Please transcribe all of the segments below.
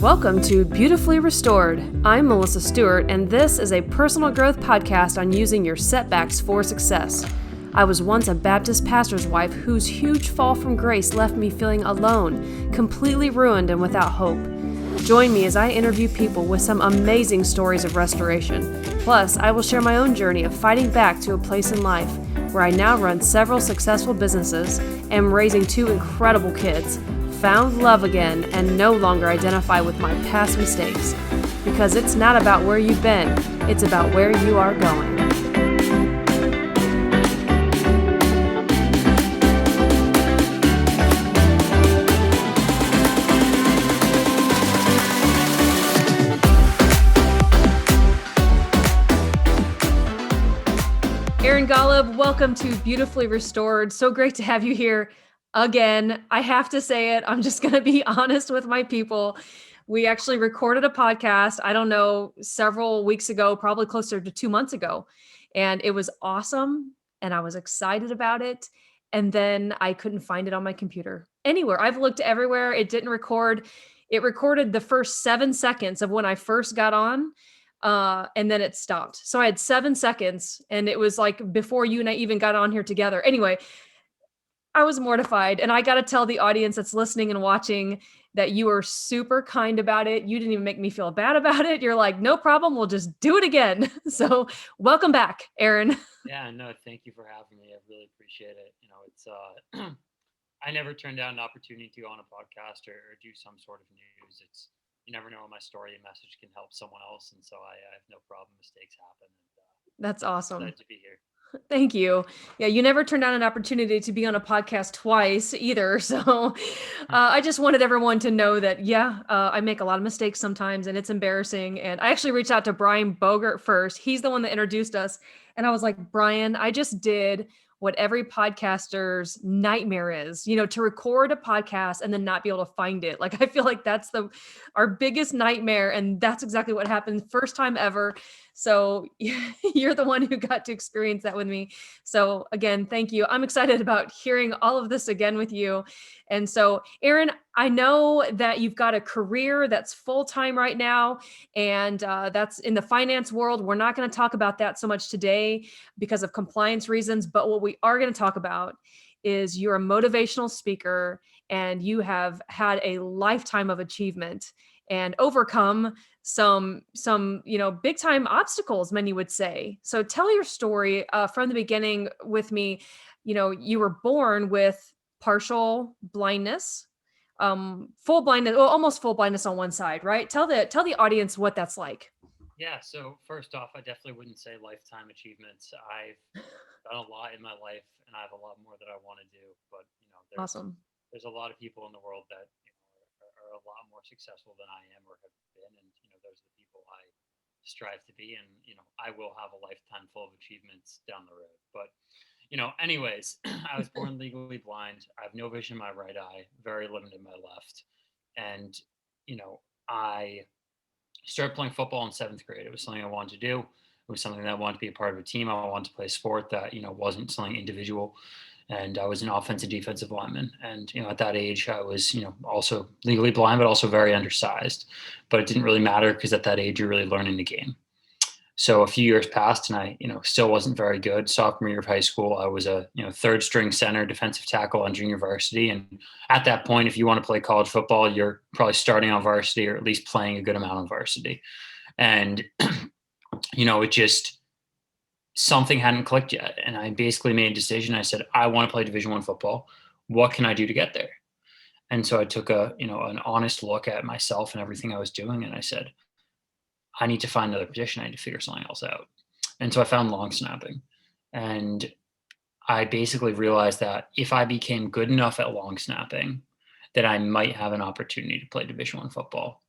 Welcome to Beautifully Restored. I'm Melissa Stewart, and this is a personal growth podcast on using your setbacks for success. I was once a Baptist pastor's wife whose huge fall from grace left me feeling alone, completely ruined, and without hope. Join me as I interview people with some amazing stories of restoration. Plus, I will share my own journey of fighting back to a place in life where I now run several successful businesses, am raising two incredible kids, found love again, and no longer identify with my past mistakes. Because it's not about where you've been, it's about where you are going. Aaron Golub, welcome to Beautifully Restored. So great to have you here. Again, I have to say it. I'm just going to be honest with my people. We actually recorded a podcast, I don't know, several weeks ago, probably closer to 2 months ago. And it was awesome. And I was excited about it. And then I couldn't find it on my computer anywhere. I've looked everywhere. It didn't record. It recorded the first 7 seconds of when I first got on. And then it stopped. So I had 7 seconds and it was like before you and I even got on here together. Anyway, I was mortified, and I got to tell the audience that's listening and watching that you are super kind about it. You didn't even make me feel bad about it. You're like, no problem. We'll just do it again. So welcome back, Aaron. Yeah, no, thank you for having me. I really appreciate it. It's I never turn down an opportunity to go on a podcast or do some sort of news. You never know, my story and message can help someone else, and so I have no problem. Mistakes happen, and That's awesome. glad to be here. Thank you. Yeah, you never turned down an opportunity to be on a podcast twice either. So I just wanted everyone to know that, I make a lot of mistakes sometimes and it's embarrassing. And I actually reached out to Brian Bogert first. He's the one that introduced us. And I was like, Brian, I just did what every podcaster's nightmare is, to record a podcast and then not be able to find it. Like, I feel like that's our biggest nightmare. And that's exactly what happened. First time ever. So you're the one who got to experience that with me. So again, thank you. I'm excited about hearing all of this again with you. And so, Aaron, I know that you've got a career that's full-time right now, and that's in the finance world. We're not going to talk about that so much today because of compliance reasons, but what we are going to talk about is you're a motivational speaker and you have had a lifetime of achievement and overcome some big time obstacles, many would say. So tell your story from the beginning with me. You were born with partial blindness, full blindness, well, almost full blindness on one side, right? Tell the audience what that's like. Yeah, so first off, I definitely wouldn't say lifetime achievements. I've done a lot in my life, and I have a lot more that I want to do. But Awesome. there's a lot of people in the world that are a lot more successful than I am or have been, and those are the people I strive to be, and I will have a lifetime full of achievements down the road. But anyways, I was born legally blind. I have no vision in my right eye, very limited in my left, and I started playing football in 7th grade. It was something I wanted to do. It was something that I wanted to be a part of a team. I wanted to play a sport that wasn't something individual. And I was an offensive defensive lineman. And at that age, I was also legally blind, but also very undersized. But it didn't really matter because at that age, you're really learning the game. So a few years passed, and I still wasn't very good. Sophomore year of high school, I was a third string center, defensive tackle on junior varsity. And at that point, if you want to play college football, you're probably starting on varsity or at least playing a good amount on varsity. And it just something hadn't clicked yet, and I basically made a decision. I said, I want to play Division I football. What can I do to get there? And so I took an honest look at myself and everything I was doing, and I said, I need to find another position. I need to figure something else out. And so I found long snapping. And I basically realized that if I became good enough at long snapping, that I might have an opportunity to play Division I football.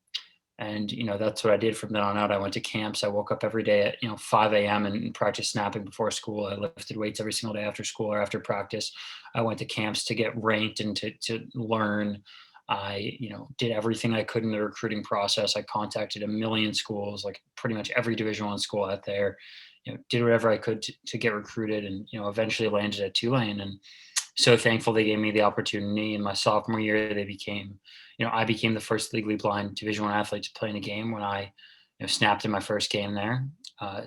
And, that's what I did from then on out. I went to camps. I woke up every day at, 5 a.m. and practiced snapping before school. I lifted weights every single day after school or after practice. I went to camps to get ranked and to learn. I, did everything I could in the recruiting process. I contacted a million schools, like pretty much every Division I school out there, did whatever I could to get recruited, and, eventually landed at Tulane. And so thankful they gave me the opportunity. In my sophomore year, I became the first legally blind Division One athlete to play in a game when I, snapped in my first game there.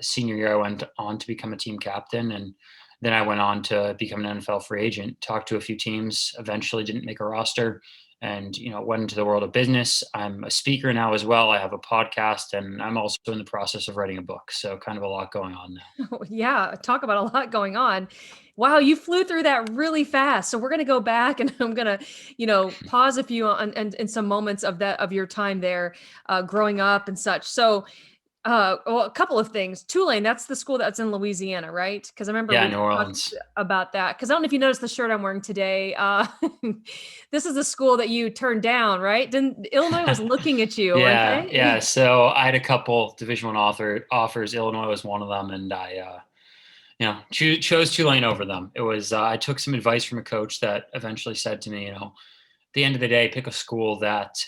Senior year, I went on to become a team captain, and then I went on to become an NFL free agent. Talked to a few teams, eventually didn't make a roster, and went into the world of business. I'm a speaker now as well. I have a podcast, and I'm also in the process of writing a book. So kind of a lot going on now. Yeah, talk about a lot going on. Wow, you flew through that really fast. So we're going to go back and I'm going to, pause a few on and in some moments of your time there, growing up and such. So, well, a couple of things. Tulane, that's the school that's in Louisiana, right? Because I remember Yeah, we New talked Orleans. about that. Because I don't know if you noticed the shirt I'm wearing today. This is a school that you turned down, right? Didn't Illinois was looking at you, weren't Yeah, they? yeah. So I had a couple Division One offers. Illinois was one of them, and I, chose Tulane over them. It was I took some advice from a coach that eventually said to me, at the end of the day, pick a school that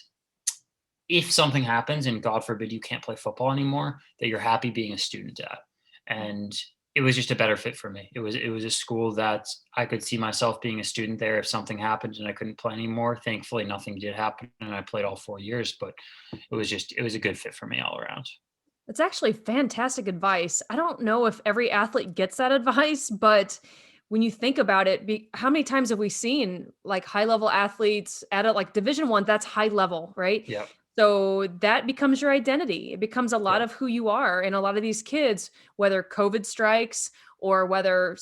if something happens and God forbid you can't play football anymore, that you're happy being a student at. And it was just a better fit for me. It was a school that I could see myself being a student there if something happened and I couldn't play anymore. Thankfully, nothing did happen, and I played all 4 years. But it was a good fit for me all around. It's actually fantastic advice. I don't know if every athlete gets that advice, but when you think about it, how many times have we seen like high level athletes at a like Division One? That's high level, right? Yep. So that becomes your identity. It becomes a lot Yep. of who you are, and a lot of these kids, whether COVID strikes or whether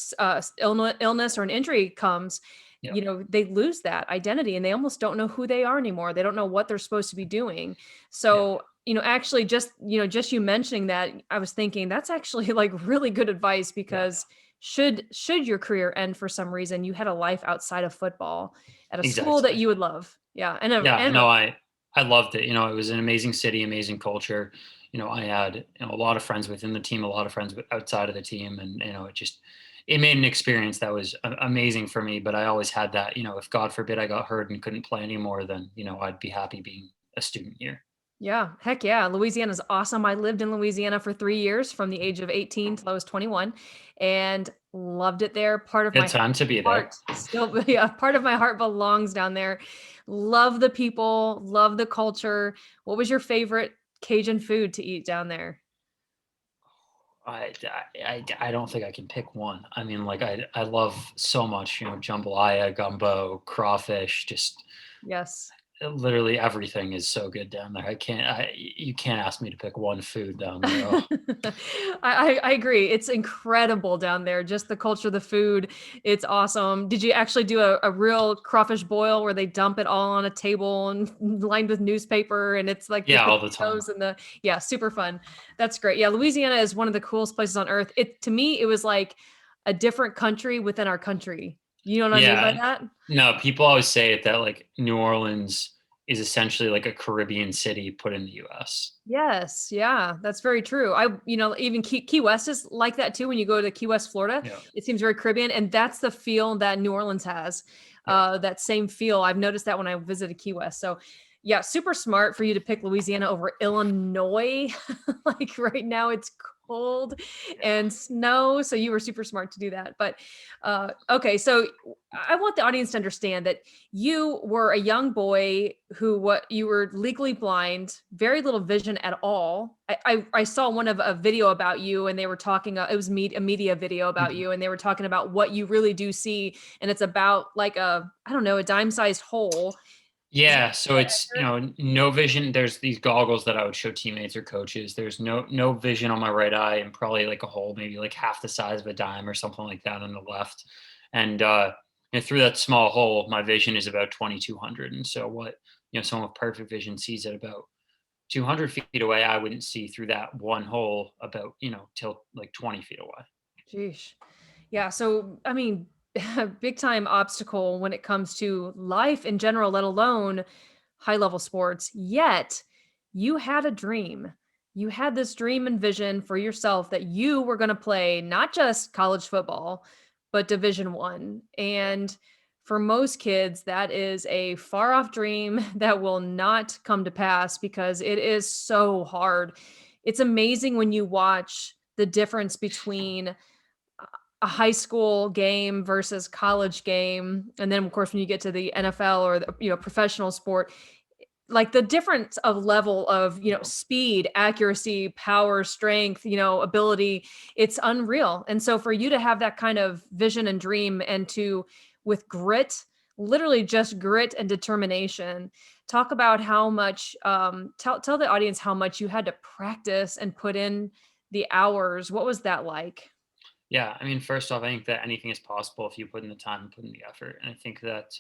illness or an injury comes, Yep. they lose that identity, and they almost don't know who they are anymore. They don't know what they're supposed to be doing. Yep. So actually just you mentioning that, I was thinking that's actually like really good advice Yeah. because should your career end for some reason, you had a life outside of football at a school that Exactly. you would love. Yeah. Yeah, no, I loved it. It was an amazing city, amazing culture. I had a lot of friends within the team, a lot of friends outside of the team, and it made an experience that was amazing for me. But I always had that, if God forbid I got hurt and couldn't play anymore, then I'd be happy being a student here. Yeah, heck yeah. Louisiana's awesome. I lived in Louisiana for 3 years from the age of 18 till I was 21 and loved it there. Part of Good my time to be there. heart still yeah, part of my heart belongs down there. Love the people, love the culture. What was your favorite Cajun food to eat down there? I don't think I can pick one. I mean, like I love so much, jambalaya, gumbo, crawfish, just Yes. literally everything is so good down there. You can't ask me to pick one food down there. Oh, I agree. It's incredible down there. Just the culture, the food. It's awesome. Did you actually do a real crawfish boil where they dump it all on a table and lined with newspaper and it's like the yeah, all the time. potatoes and yeah, super fun. That's great. Yeah, Louisiana is one of the coolest places on earth. To me, it was like a different country within our country. You know what I mean by Yeah. that? No, people always say it that like New Orleans is essentially like a Caribbean city put in the US. Yes, yeah, that's very true. Even Key West is like that too. When you go to Key West, Florida, Yeah. it seems very Caribbean, and that's the feel that New Orleans has. Yeah. That same feel. I've noticed that when I visited Key West. So, yeah, super smart for you to pick Louisiana over Illinois. Like right now, it's cold Yeah. and snow, so you were super smart to do that. But okay, so I want the audience to understand that you were a young boy who what you were legally blind, very little vision at all. I saw one of a video about you and they were talking it was a media video about Mhm. you and they were talking about what you really do see and it's about like a I don't know, a dime-sized hole. Is that Yeah, so it's, accurate? no vision. There's these goggles that I would show teammates or coaches. There's no vision on my right eye and probably like a hole, maybe like half the size of a dime or something like that on the left. And through that small hole, my vision is about 2200. And so what, someone with perfect vision sees at about 200 feet away, I wouldn't see through that one hole about, till like 20 feet away. Sheesh. Yeah, so I mean, big time obstacle when it comes to life in general, let alone high level sports. Yet you had a dream. You had this dream and vision for yourself that you were going to play not just college football, but Division 1. And for most kids, that is a far off dream that will not come to pass because it is so hard. It's amazing when you watch the difference between a high school game versus college game, and then of course when you get to the NFL or the, professional sport, like the difference of level of, speed, accuracy, power, strength, ability, it's unreal. And so for you to have that kind of vision and dream, and to, with grit, literally just grit and determination, talk about how much, tell the audience how much you had to practice and put in the hours. What was that like? Yeah, I mean, first off, I think that anything is possible if you put in the time and put in the effort. And I think that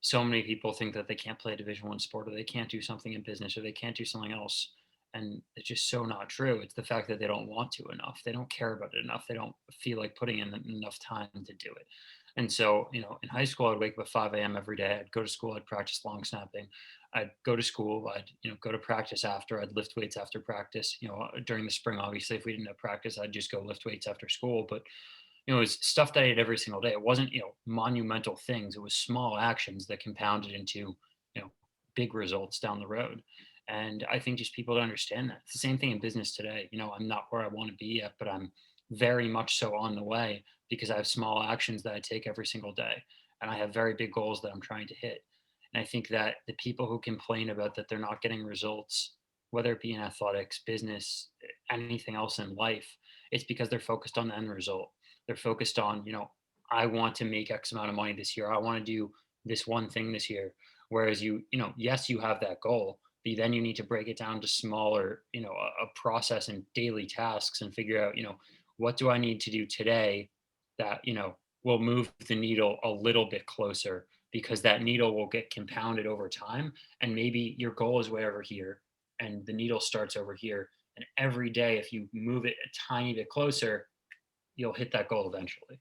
so many people think that they can't play a Division 1 sport, or they can't do something in business, or they can't do something else. And it's just so not true. It's the fact that they don't want to enough. They don't care about it enough. They don't feel like putting in enough time to do it. And so, in high school, I'd wake up at 5 a.m. every day. I'd go to school. I'd practice long snapping. I'd go to school. I'd, go to practice after. I'd lift weights after practice. During the spring, obviously, if we didn't have practice, I'd just go lift weights after school. But it was stuff that I did every single day. It wasn't, monumental things. It was small actions that compounded into, you know, big results down the road. And I think just people don't understand that. It's the same thing in business today. I'm not where I want to be yet, but I'm very much so on the way, because I have small actions that I take every single day. And I have very big goals that I'm trying to hit. And I think that the people who complain about that they're not getting results, whether it be in athletics, business, anything else in life, it's because they're focused on the end result. They're focused on, I want to make X amount of money this year. I want to do this one thing this year. Whereas yes, you have that goal, but then you need to break it down to smaller, a process and daily tasks, and figure out, what do I need to do today that, will move the needle a little bit closer, because that needle will get compounded over time. And maybe your goal is way over here and the needle starts over here. And every day, if you move it a tiny bit closer, you'll hit that goal eventually.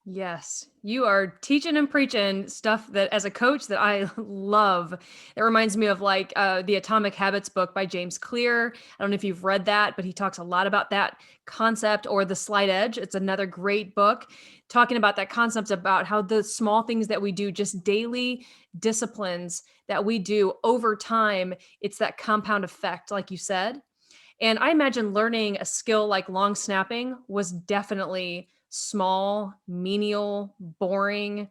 Yes, you are teaching and preaching stuff that as a coach that I love. It reminds me of like the Atomic Habits book by James Clear. I don't know if you've read that, but he talks a lot about that concept, or The Slight Edge. It's another great book talking about that concept, about how the small things that we do, just daily disciplines that we do over time, it's that compound effect, like you said. And I imagine learning a skill like long snapping was definitely small, menial, boring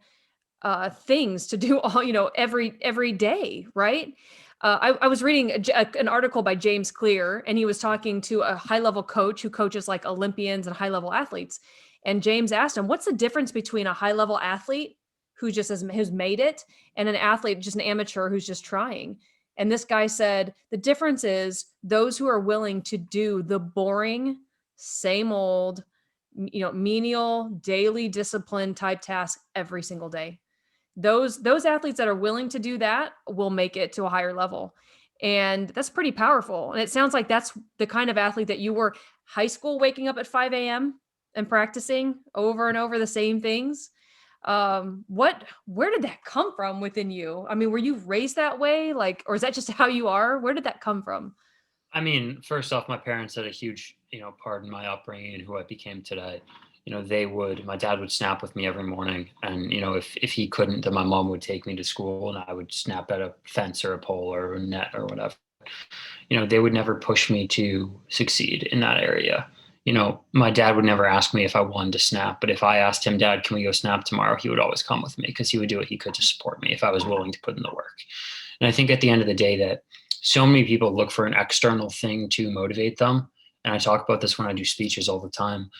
things to do all, every day, right? I was reading an article by James Clear, and he was talking to a high level coach who coaches like Olympians and high level athletes. And James asked him, "What's the difference between a high level athlete who's made it, and an athlete, just an amateur who's just trying?" And this guy said, "The difference is those who are willing to do the boring, same old, menial, daily discipline type task every single day. Those athletes that are willing to do that will make it to a higher level." And that's pretty powerful. And it sounds like that's the kind of athlete that you were. High school, waking up at 5 a.m. and practicing over and over the same things. Where did that come from within you? I mean, were you raised that way? Like, or is that just how you are? Where did that come from? I mean, first off, my parents had a huge, part in my upbringing and who I became today. My dad would snap with me every morning. And, if he couldn't, then my mom would take me to school and I would snap at a fence or a pole or a net or whatever. They would never push me to succeed in that area. My dad would never ask me if I wanted to snap, but if I asked him, "Dad, can we go snap tomorrow?" he would always come with me, because he would do what he could to support me if I was willing to put in the work. And I think at the end of the day that so many people look for an external thing to motivate them. And I talk about this when I do speeches all the time.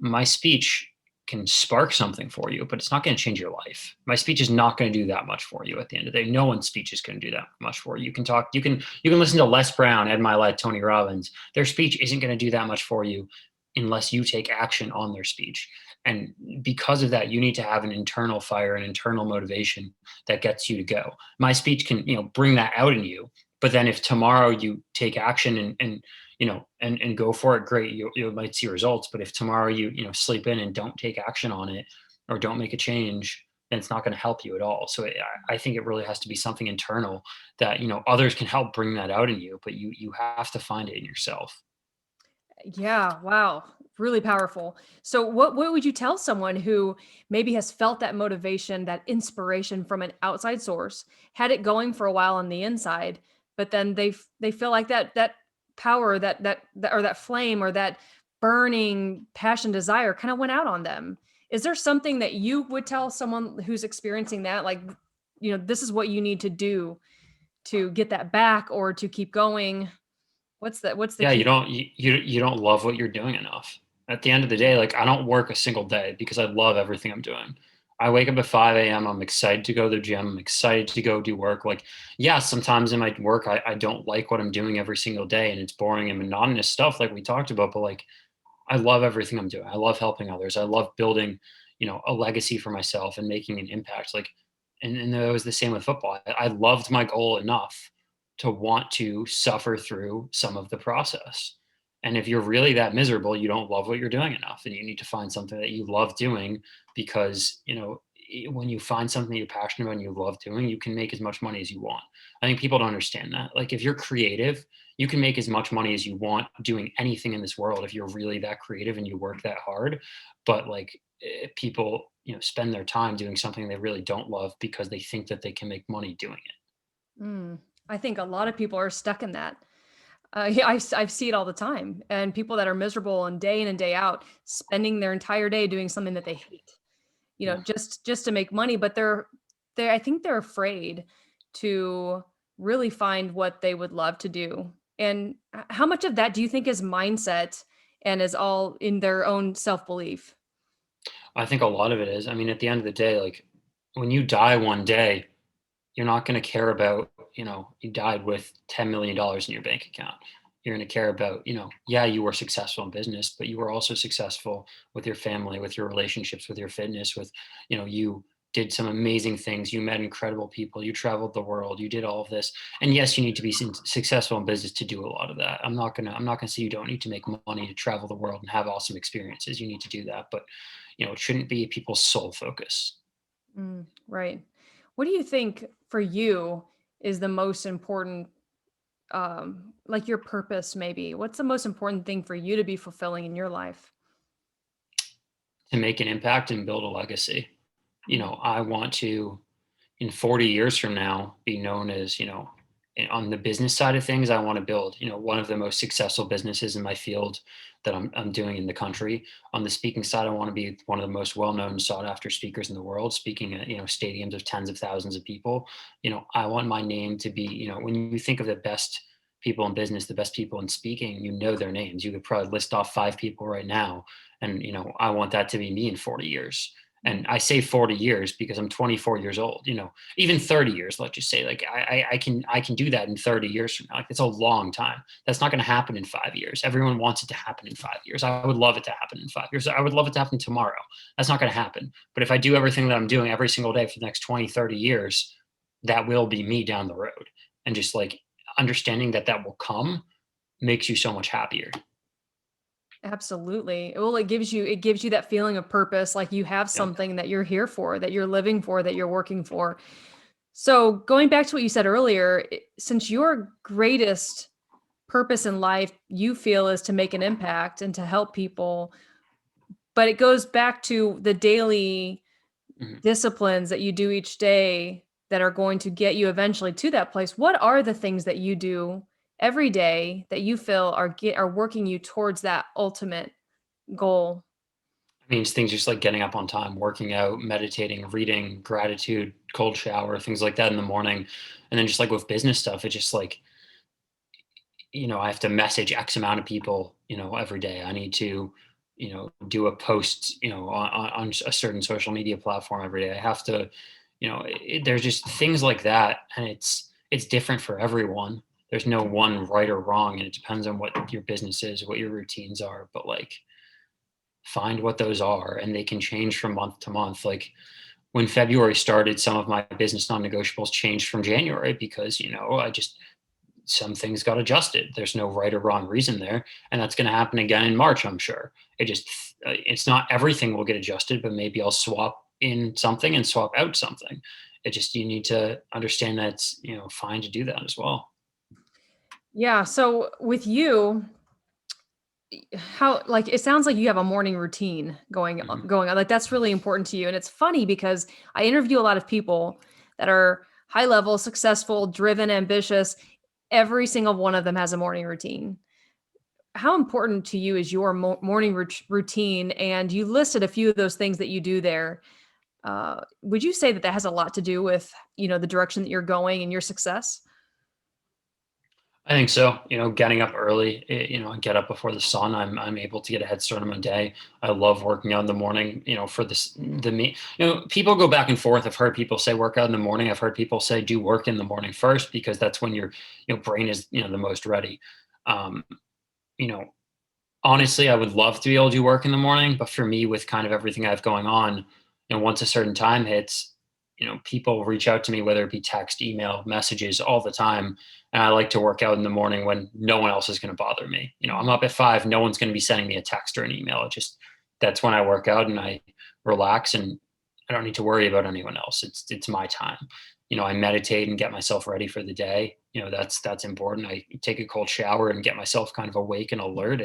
My speech can spark something for you, but it's not going to change your life. My speech is not going to do that much for you at the end of the day. No one's speech is going to do that much for you. You can listen to Les Brown, Ed Milet, Tony Robbins. Their speech isn't going to do that much for you unless you take action on their speech. And because of that, you need to have an internal fire, an internal motivation that gets you to go. My speech can, bring that out in you. But then if tomorrow you take action and go for it, great, you might see results. But if tomorrow you sleep in and don't take action on it, or don't make a change, then it's not going to help you at all. So I think it really has to be something internal that, others can help bring that out in you, but you have to find it in yourself. Yeah, wow. Really powerful. So what would you tell someone who maybe has felt that motivation, that inspiration from an outside source, had it going for a while on the inside, but then they feel like that power, that or that flame, or that burning passion, desire kind of went out on them. Is there something that you would tell someone who's experiencing that, like, this is what you need to do to get that back or to keep going? What's the Yeah, key? you don't love what you're doing enough. At the end of the day, like I don't work a single day because I love everything I'm doing. I wake up at 5 a.m. I'm excited to go to the gym. I'm excited to go do work. Like, yeah, sometimes in my work, I don't like what I'm doing every single day and it's boring and monotonous stuff like we talked about, but like I love everything I'm doing. I love helping others. I love building, a legacy for myself and making an impact. Like, and it was the same with football. I loved my goal enough to want to suffer through some of the process. And if you're really that miserable, you don't love what you're doing enough, and you need to find something that you love doing because when you find something you're passionate about and you love doing, you can make as much money as you want. I think people don't understand that. Like, if you're creative, you can make as much money as you want doing anything in this world if you're really that creative and you work that hard. But like people, spend their time doing something they really don't love because they think that they can make money doing it. Mm, I think a lot of people are stuck in that. Yeah, I see it all the time, and people that are miserable and day in and day out, spending their entire day doing something that they hate, Yeah. just to make money, but they I think they're afraid to really find what they would love to do. And how much of that do you think is mindset and is all in their own self-belief? I think a lot of it is. I mean, at the end of the day, like when you die one day, you're not going to care about, you died with $10 million in your bank account. You're going to care about, yeah, you were successful in business, but you were also successful with your family, with your relationships, with your fitness, with, you did some amazing things. You met incredible people. You traveled the world. You did all of this. And yes, you need to be successful in business to do a lot of that. I'm not gonna say you don't need to make money to travel the world and have awesome experiences. You need to do that, but it shouldn't be people's sole focus. Right. What do you think for you is the most important, like your purpose maybe? What's the most important thing for you to be fulfilling in your life? To make an impact and build a legacy. Mm. I want to, in 40 years from now, be known as, on the business side of things, I want to build, one of the most successful businesses in my field that I'm doing in the country. On the speaking side, I want to be one of the most well-known, sought-after speakers in the world, speaking at, stadiums of tens of thousands of people. I want my name to be, when you think of the best people in business, the best people in speaking, their names. You could probably list off 5 people right now. And, I want that to be me in 40 years. Mm. And I say 40 years because I'm 24 years old, even 30 years, let's just say, like I can do that in 30 years from now. Like it's a long time. That's not going to happen in 5 years. Everyone wants it to happen in 5 years. I would love it to happen in 5 years. I would love it to happen tomorrow. That's not going to happen. But if I do everything that I'm doing every single day for the next 20, 30 years, that will be me down the road. And just like understanding that that will come makes you so much happier. Absolutely. Well, it gives you that feeling of purpose, like you have Yep. something that you're here for, that you're living for, that you're working for. So, going back to what you said earlier, since your greatest purpose in life you feel is to make an impact and to help people, but it goes back to the daily Mhm. disciplines that you do each day that are going to get you eventually to that place. What are the things that you do every day that you feel are working you towards that ultimate goal? Means things just like getting up on time, working out, meditating, reading, gratitude, cold shower, things like that in the morning. And then just like with business stuff, it's just like, I have to message X amount of people, every day. I need to, do a post, on a certain social media platform every day. I have to, there's just things like that. And it's different for everyone. There's no one right or wrong. And it depends on what your business is, what your routines are. But like, find what those are, and they can change from month to month. Like when February started, some of my business non-negotiables changed from January because, I just, some things got adjusted. There's no right or wrong reason there. And that's going to happen again in March, I'm sure. It's not everything will get adjusted, but maybe I'll swap in something and swap out something. It just, you need to understand that it's, fine to do that as well. Yeah, so with you, how, like, it sounds like you have a morning routine Mhm. going on. Like that's really important to you. And it's funny because I interview a lot of people that are high level, successful, driven, ambitious. Every single one of them has a morning routine. how important to you is your morning routine? And you listed a few of those things that you do there. Would you say that that has a lot to do with, the direction that you're going and your success? I think so. Getting up early, I get up before the sun. I'm able to get a head start on my day. I love working out in the morning. For this the me. People go back and forth. I've heard people say work out in the morning. I've heard people say do work in the morning first because that's when your brain is the most ready. Um, you know, Honestly, I would love to be able to do work in the morning, but for me, with kind of everything I have going on, once a certain time hits, people reach out to me, whether it be text, email, messages, all the time. And I like to work out in the morning when no one else is going to bother me. I'm up at 5, no one's going to be sending me a text or an email. That's when I work out and I relax, and I don't need to worry about anyone else. It's my time. I meditate and get myself ready for the day. That's important. I take a cold shower and get myself kind of awake and alert.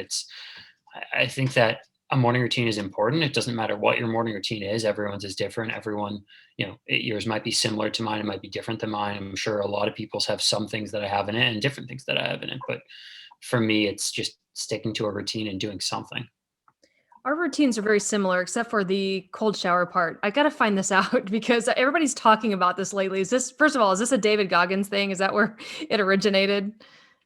I think that a morning routine is important. It doesn't matter what your morning routine is. Everyone's is different. Everyone, yours might be similar to mine. It might be different than mine. I'm sure a lot of people's have some things that I have in it and different things that I have in it. But for me, it's just sticking to a routine and doing something. Our routines are very similar, except for the cold shower part. I gotta find this out because everybody's talking about this lately. First of all, is this a David Goggins thing? Is that where it originated?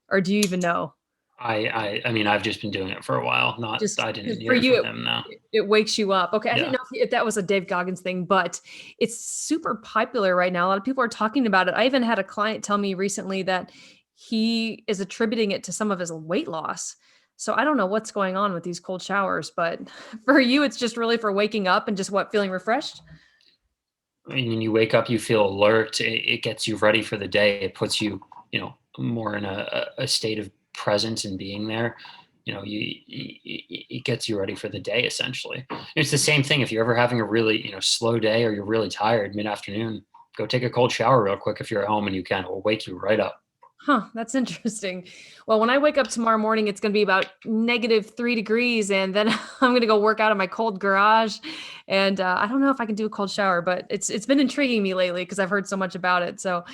Or do you even know? I mean, I've just been doing it for a while. Just I didn't for hear it you, from him. No. it wakes you up. Okay, I didn't Yeah. know if that was a Dave Goggins thing, but it's super popular right now. A lot of people are talking about it. I even had a client tell me recently that he is attributing it to some of his weight loss. So I don't know what's going on with these cold showers, but for you, it's just really for waking up and just feeling refreshed. I mean, when you wake up, you feel alert. It gets you ready for the day. It puts you, more in a state of presence and being there. It gets you ready for the day essentially. It's the same thing if you're ever having a really, slow day or you're really tired mid afternoon. Go take a cold shower real quick if you're at home and you can. It will wake you right up. Huh, that's interesting. Well, when I wake up tomorrow morning, it's going to be about -3 degrees, and then I'm going to go work out in my cold garage. And I don't know if I can do a cold shower, but it's been intriguing me lately because I've heard so much about it. So,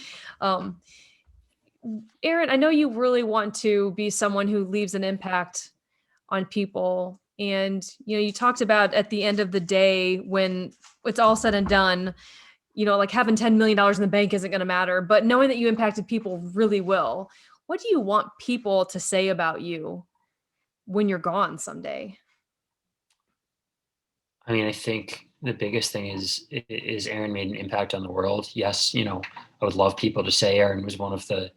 um, Aaron, I know you really want to be someone who leaves an impact on people, and you talked about at the end of the day when it's all said and done, like having $10 million in the bank isn't going to matter, but knowing that you impacted people really will. What do you want people to say about you when you're gone someday? I mean, I think the biggest thing is Aaron made an impact on the world. Yes, I would love people to say Aaron was one of the,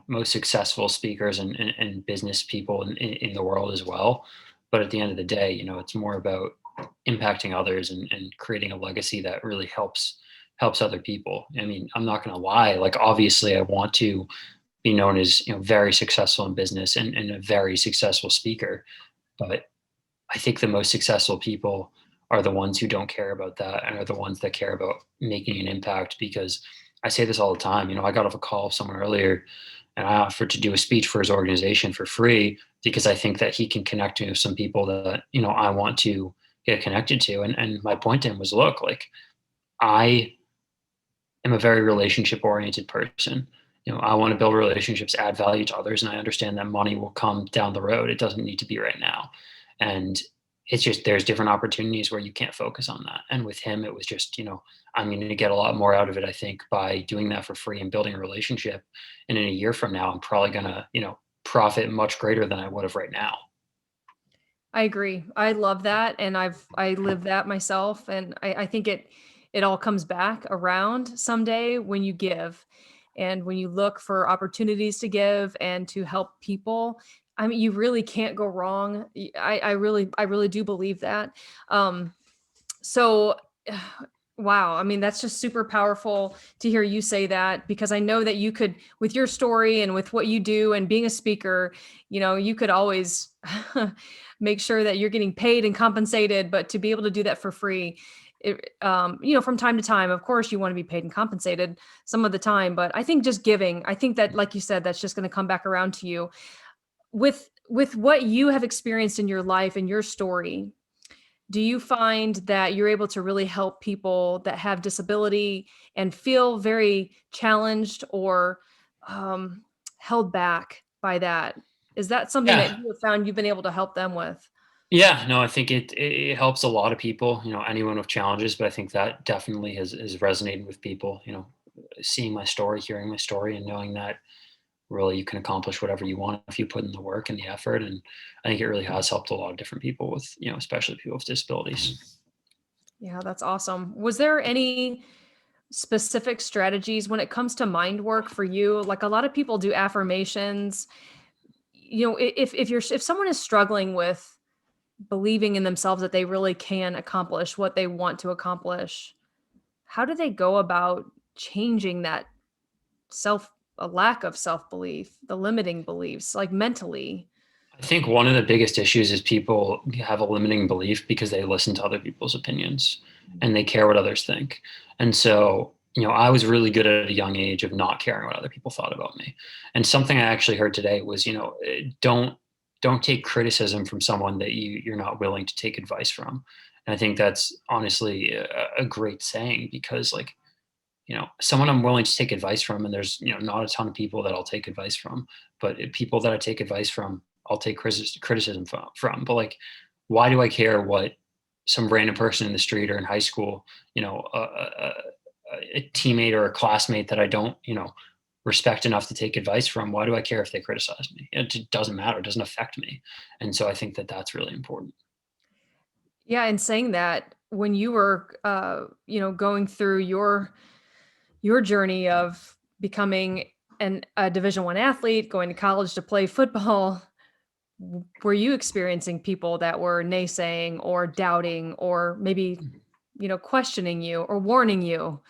most successful speakers and business people in the world as well. But at the end of the day, it's more about impacting others and creating a legacy that really helps other people. I mean, I'm not gonna lie, like obviously I want to be known as, very successful in business and a very successful speaker. But I think the most successful people are the ones who don't care about that and are the ones that care about making an impact. Because I say this all the time. I got off a call with someone earlier and I offered to do a speech for his organization for free because I think that he can connect me with some people that, I want to get connected to. And my point to him was, look, like I am a very relationship oriented person. I want to build relationships, add value to others, and I understand that money will come down the road. It doesn't need to be right now. And it's just there's different opportunities where you can't focus on that. And with him, it was just, I'm going to get a lot more out of it, I think, by doing that for free and building a relationship. And in a year from now, I'm probably going to, profit much greater than I would have right now. I agree. I love that. And I live that myself. And I think it all comes back around someday when you give and when you look for opportunities to give and to help people. I mean, you really can't go wrong. I really do believe that. So wow, I mean, that's just super powerful to hear you say that, because I know that you could, with your story and with what you do and being a speaker, you could always make sure that you're getting paid and compensated, but to be able to do that for free, from time to time, of course you want to be paid and compensated some of the time, but I think just giving, I think that, like you said, that's just going to come back around to you with what you have experienced in your life and your story. Do you find that you're able to really help people that have disability and feel very challenged or um, held back by that? Is that something that Yeah. you have found you've been able to help them with? Yeah, no, I think it helps a lot of people, anyone with challenges, but I think that definitely has resonated with people, seeing my story, hearing my story, and knowing that really you can accomplish whatever you want if you put in the work and the effort. And I think it really has helped a lot of different people with, especially people with disabilities. Yeah, that's awesome. Was there any specific strategies when it comes to mind work for you? Like a lot of people do affirmations. If someone is struggling with believing in themselves that they really can accomplish what they want to accomplish, how do they go about changing that self a lack of self-belief, the limiting beliefs, like mentally? I think one of the biggest issues is people have a limiting belief because they listen to other people's opinions and they care what others think. And so, I was really good at a young age of not caring what other people thought about me. And something I actually heard today was, don't take criticism from someone that you're not willing to take advice from. And I think that's honestly a great saying because like, someone I'm willing to take advice from, and there's, not a ton of people that I'll take advice from, but people that I take advice from, I'll take criticism from. But like, why do I care what some random person in the street or in high school, a teammate or a classmate that I don't, respect enough to take advice from? Why do I care if they criticize me? It doesn't matter. It doesn't affect me. And so I think that that's really important. Yeah, and saying that when you were going through your journey of becoming a Division One athlete, going to college to play football, were you experiencing people that were naysaying or doubting or maybe, questioning you or warning you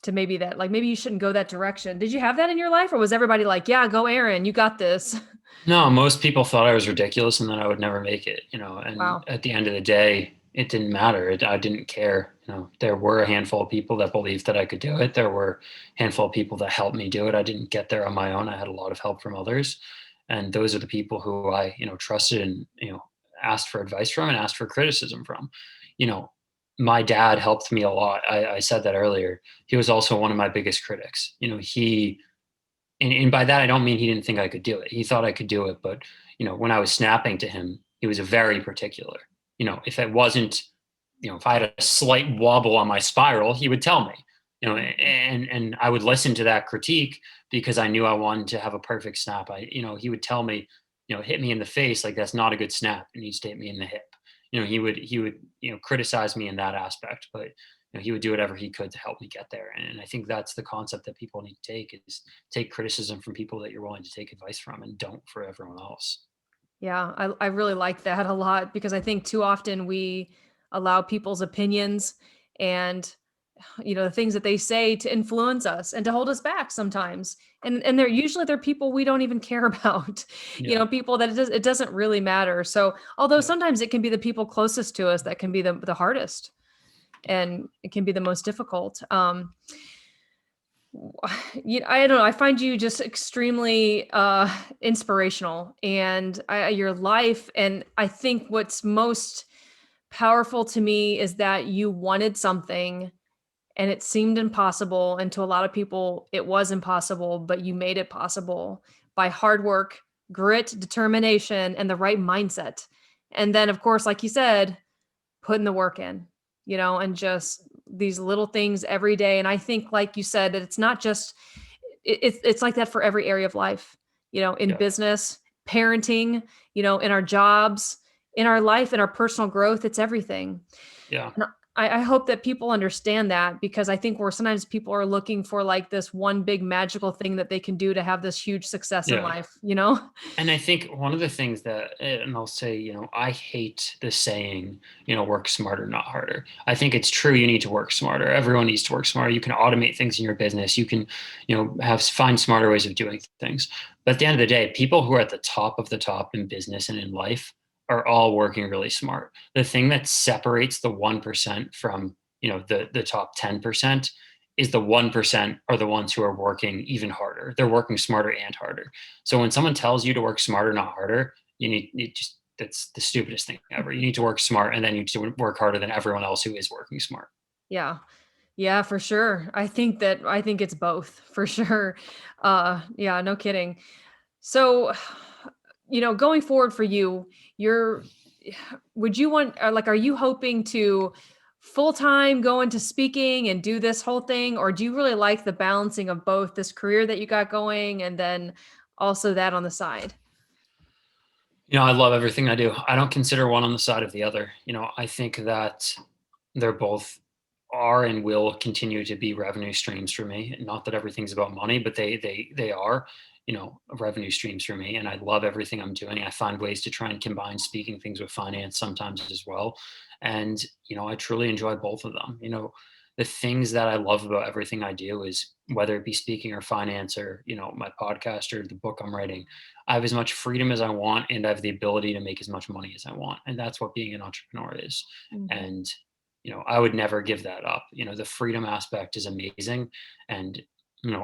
to maybe that, like, maybe you shouldn't go that direction? Did you have that in your life, or was everybody like, "Yeah, go Aaron, you got this"? No, most people thought I was ridiculous and that I would never make it, and Wow. at the end of the day, it didn't matter. I didn't care. There were a handful of people that believed that I could do it. There were a handful of people that helped me do it. I didn't get there on my own. I had a lot of help from others. And those are the people who I, trusted and, asked for advice from and asked for criticism from. You know, my dad helped me a lot. I said that earlier. He was also one of my biggest critics. And by that I don't mean he didn't think I could do it. He thought I could do it, but when I was snapping to him, he was very particular. If it wasn't, if I had a slight wobble on my spiral, he would tell me. And I would listen to that critique because I knew I wanted to have a perfect snap. He would tell me, hit me in the face, like that's not a good snap. It needs to hit me in the hip. He would criticize me in that aspect, but he would do whatever he could to help me get there. And I think that's the concept that people need to take is take criticism from people that you're willing to take advice from and don't for everyone else. Yeah, I really like that a lot because I think too often we allow people's opinions and the things that they say to influence us and to hold us back sometimes. And they're people we don't even care about. Yeah. People that it doesn't really matter. So although Yeah. sometimes it can be the people closest to us that can be the hardest and it can be the most difficult. I don't know. I find you just extremely inspirational and your life. And I think what's most powerful to me is that you wanted something and it seemed impossible. And to a lot of people, it was impossible, but you made it possible by hard work, grit, determination, and the right mindset. And then, of course, like you said, putting the work in, and just these little things every day. And I think, like you said, that it's not just it's like that for every area of life, in Yeah. business, parenting, in our jobs, in our life, in our personal growth. It's everything. Yeah. And I hope that people understand that because I think where sometimes people are looking for like this one big magical thing that they can do to have this huge success in Yeah. life. And I think one of the things that, and I'll say, I hate the saying, work smarter, not harder. I think it's true. You need to work smarter. Everyone needs to work smarter. You can automate things in your business. You can, find smarter ways of doing things. But at the end of the day, people who are at the top of the top in business and in life are all working really smart. The thing that separates the 1% from, the top 10% is the 1% are the ones who are working even harder. They're working smarter and harder. So when someone tells you to work smarter, not harder, that's the stupidest thing ever. You need to work smart and then you need to work harder than everyone else who is working smart. Yeah. Yeah, for sure. I think it's both for sure. Yeah, no kidding. So, going forward for you, you're would you want like are you hoping to full time go into speaking and do this whole thing, or do you really like the balancing of both this career that you got going and then also that on the side? I love everything I do. I don't consider one on the side of the other. I think that they're both are and will continue to be revenue streams for me. Not that everything's about money, but they are, revenue streams for me. And I love everything I'm doing. I find ways to try and combine speaking things with finance sometimes as well. And I truly enjoy both of them. The things that I love about everything I do is whether it be speaking or finance or my podcast or the book I'm writing. I have as much freedom as I want, and I have the ability to make as much money as I want. And that's what being an entrepreneur is. Mhm. And I would never give that up. The freedom aspect is amazing. And,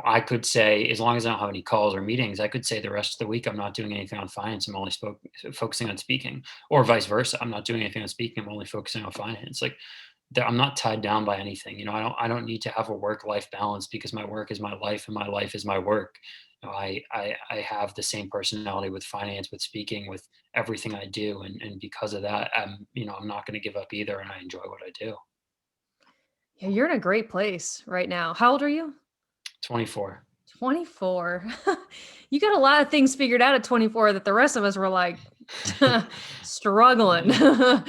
I could say, as long as I don't have any calls or meetings, I could say the rest of the week, I'm not doing anything on finance. I'm only focusing on speaking, or vice versa. I'm not doing anything on speaking. I'm only focusing on finance. Like, I'm not tied down by anything. I don't need to have a work-life balance because my work is my life and my life is my work. I have the same personality with finance, with speaking, with everything I do, and because of that, I'm not going to give up either, and I enjoy what I do. Yeah, you're in a great place right now. How old are you? 24. 24. You got a lot of things figured out at 24 that the rest of us were like struggling. Yeah.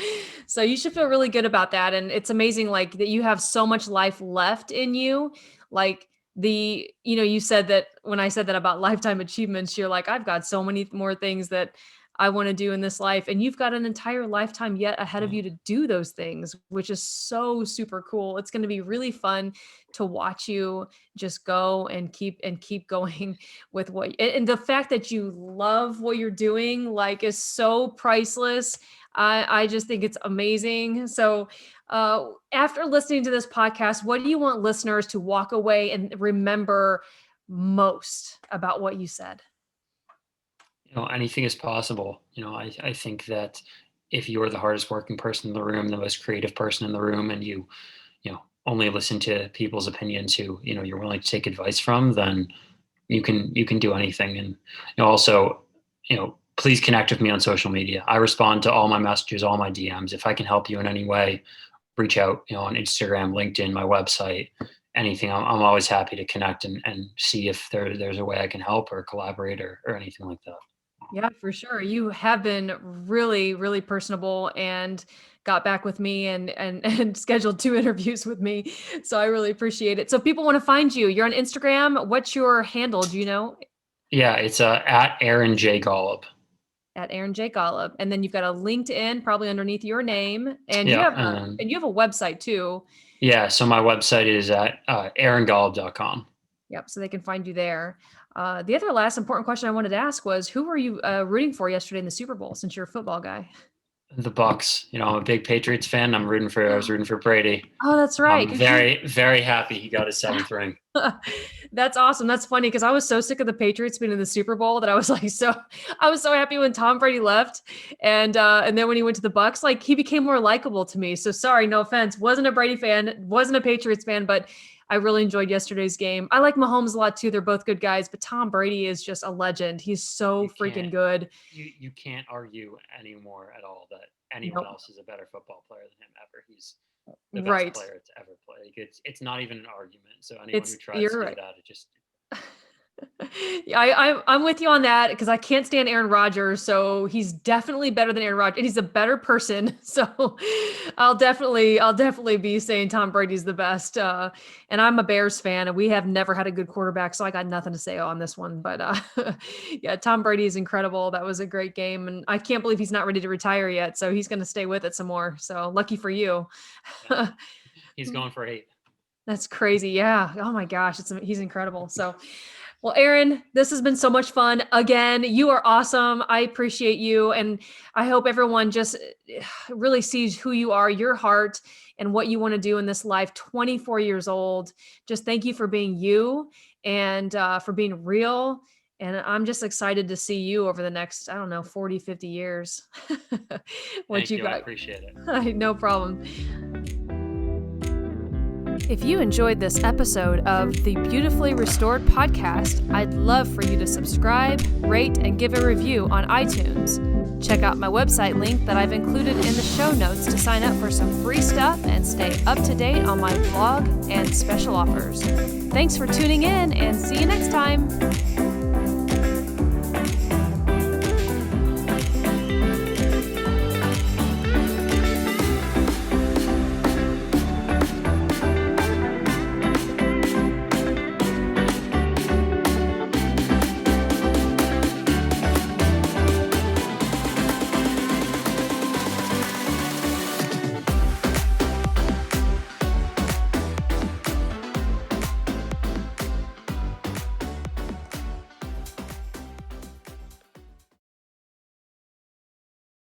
So you should feel really good about that. And it's amazing, like that you have so much life left in you. Like you said that when I said that about lifetime achievements, you're like, I've got so many more things that I want to do in this life. And you've got an entire lifetime yet ahead of Yeah. you to do those things, which is so super cool. It's going to be really fun to watch you just go and keep going with what and the fact that you love what you're doing like is so priceless. I just think it's amazing. So after listening to this podcast, what do you want listeners to walk away and remember most about what you said? Anything is possible. I think that if you're the hardest working person in the room, the most creative person in the room, and only listen to people's opinions who, you're willing to take advice from, then you can do anything. And also, please connect with me on social media. I respond to all my messages, all my DMs. If I can help you in any way, reach out, on Instagram, LinkedIn, my website, anything. I'm always happy to connect and see if there's a way I can help or collaborate or anything like that. Yeah, for sure. You have been really, really personable and got back with me and and scheduled 2 interviews with me. So I really appreciate it. So if people want to find you, you're on Instagram. What's your handle? Do you know? Yeah, it's at Aaron J Golub. At Aaron J. Golub. And then you've got a LinkedIn probably underneath your name. And you Yeah, have a website too. yeah. So my website is at aarongolub.com. Yep. So they can find you there. The other last important question I wanted to ask was who were you rooting for yesterday in the Super Bowl since you're a football guy? The Bucks. I'm a big Patriots fan. I was rooting for Brady. Oh, that's right. I'm very, very happy he got his seventh ring. That's awesome. That's funny because I was so sick of the Patriots being in the Super Bowl that I was like, I was so happy when Tom Brady left, and then when he went to the Bucks, like he became more likable to me. So sorry, no offense, wasn't a Brady fan, wasn't a Patriots fan, but I really enjoyed yesterday's game. I like Mahomes a lot too. They're both good guys, but Tom Brady is just a legend. He's so You freaking can't good. you can't argue anymore at all that anyone Nope. else is a better football player than him ever. He's the best Right. player to ever play. Like, it's not even an argument. So anyone who It's tries you're to do right. that, it just Yeah, I'm with you on that because I can't stand Aaron Rodgers, so he's definitely better than Aaron Rodgers, and he's a better person. So I'll definitely be saying Tom Brady's the best. And I'm a Bears fan, and we have never had a good quarterback, so I got nothing to say on this one. But yeah, Tom Brady is incredible. That was a great game, and I can't believe he's not ready to retire yet. So he's going to stay with it some more. So lucky for you. yeah. He's going for 8. That's crazy. Yeah. Oh my gosh, he's incredible. So, well, Aaron, this has been so much fun. Again, you are awesome. I appreciate you, and I hope everyone just really sees who you are, your heart, and what you want to do in this life. 24 years old. Just thank you for being you and for being real. And I'm just excited to see you over the next, I don't know, 40, 50 years. What Thank you you. I got. appreciate it. No problem. If you enjoyed this episode of the Beautifully Restored podcast, I'd love for you to subscribe, rate, and give a review on iTunes. Check out my website link that I've included in the show notes to sign up for some free stuff and stay up to date on my blog and special offers. Thanks for tuning in, and see you next time.